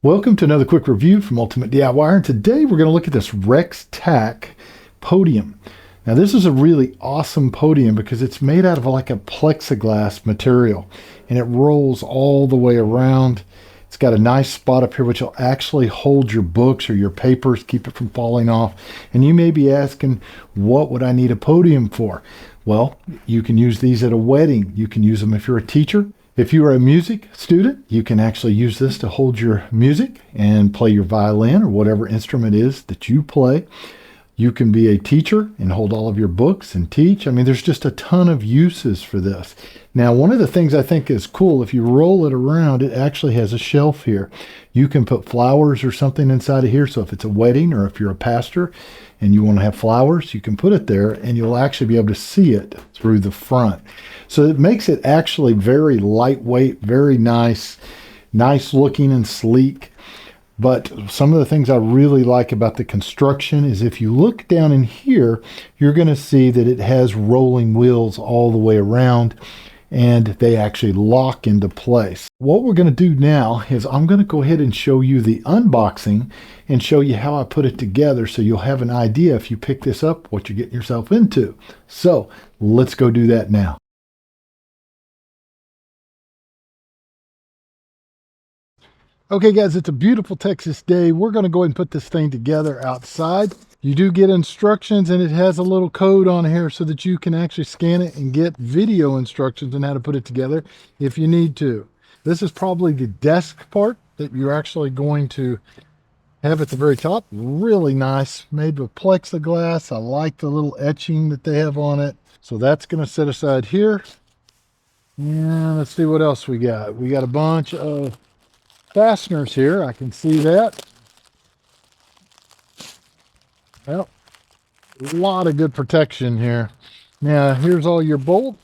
Welcome to another quick review from Ultimate DIY, and today we're going to look at this Rex Tack Podium. Now this is a really awesome podium because it's made out of like a plexiglass material and it rolls all the way around. It's got a nice spot up here which will actually hold your books or your papers, keep it from falling off. And you may be asking, what would I need a podium for? Well, you can use these at a wedding. You can use them if you're a teacher. If you are a music student, you can actually use this to hold your music and play your violin or whatever instrument is that you play. You can be a teacher and hold all of your books and teach. I mean, there's just a ton of uses for this. Now, one of the things I think is cool, if you roll it around, it actually has a shelf here. You can put flowers or something inside of here. So if it's a wedding or if you're a pastor and you want to have flowers, you can put it there and you'll actually be able to see it through the front. So it makes it actually very lightweight, very nice looking and sleek. But some of the things I really like about the construction is if you look down in here, you're going to see that it has rolling wheels all the way around and they actually lock into place. What we're going to do now is I'm going to go ahead and show you the unboxing and show you how I put it together so you'll have an idea if you pick this up what you're getting yourself into. So let's go do that now. Okay guys, it's a beautiful Texas day. We're going to go ahead and put this thing together outside. You do get instructions and it has a little code on here so that you can actually scan it and get video instructions on how to put it together if you need to. This is probably the desk part that you're actually going to have at the very top. Really nice, made with plexiglass. I like the little etching that they have on it. So that's going to set aside here. And let's see what else we got. We got a bunch of fasteners here. I can see that. Well, a lot of good protection here. Now, here's all your bolts.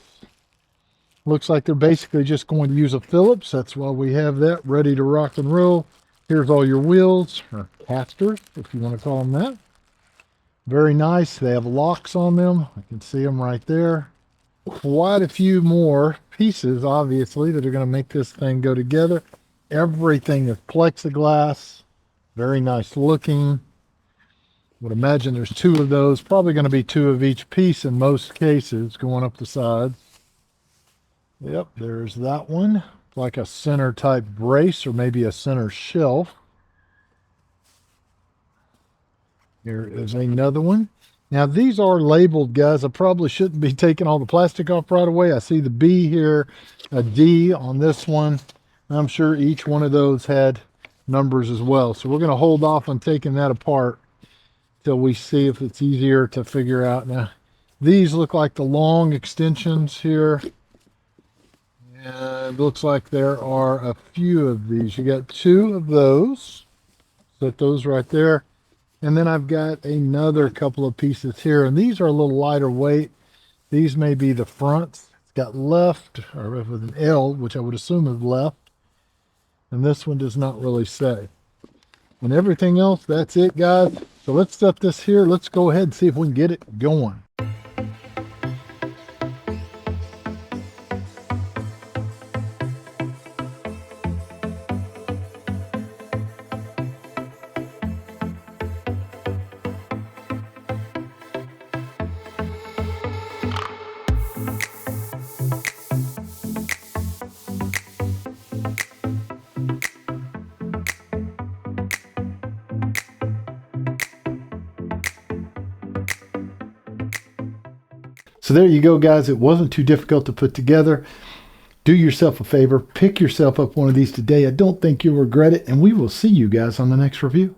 Looks like they're basically just going to use a Phillips. That's why we have that ready to rock and roll. Here's all your wheels, or casters, if you want to call them that. Very nice. They have locks on them. I can see them right there. Quite a few more pieces, obviously, that are going to make this thing go together. Everything is plexiglass. Very nice looking. Would imagine there's two of those. Probably going to be two of each piece in most cases going up the sides. Yep, there's that one. Like a center type brace or maybe a center shelf. Here is another one. Now these are labeled, guys. I probably shouldn't be taking all the plastic off right away. I see the B here, a D on this one. I'm sure each one of those had numbers as well. So we're going to hold off on taking that apart till we see if it's easier to figure out. Now, these look like the long extensions here. And it looks like there are a few of these. You got two of those. Set those right there. And then I've got another couple of pieces here. And these are a little lighter weight. These may be the fronts. It's got left, or with an L, which I would assume is left. And this one does not really say. And everything else, that's it, guys. So let's set this here. Let's go ahead and see if we can get it going. So there you go, guys. It wasn't too difficult to put together. Do yourself a favor. Pick yourself up one of these today. I don't think you'll regret it. And we will see you guys on the next review.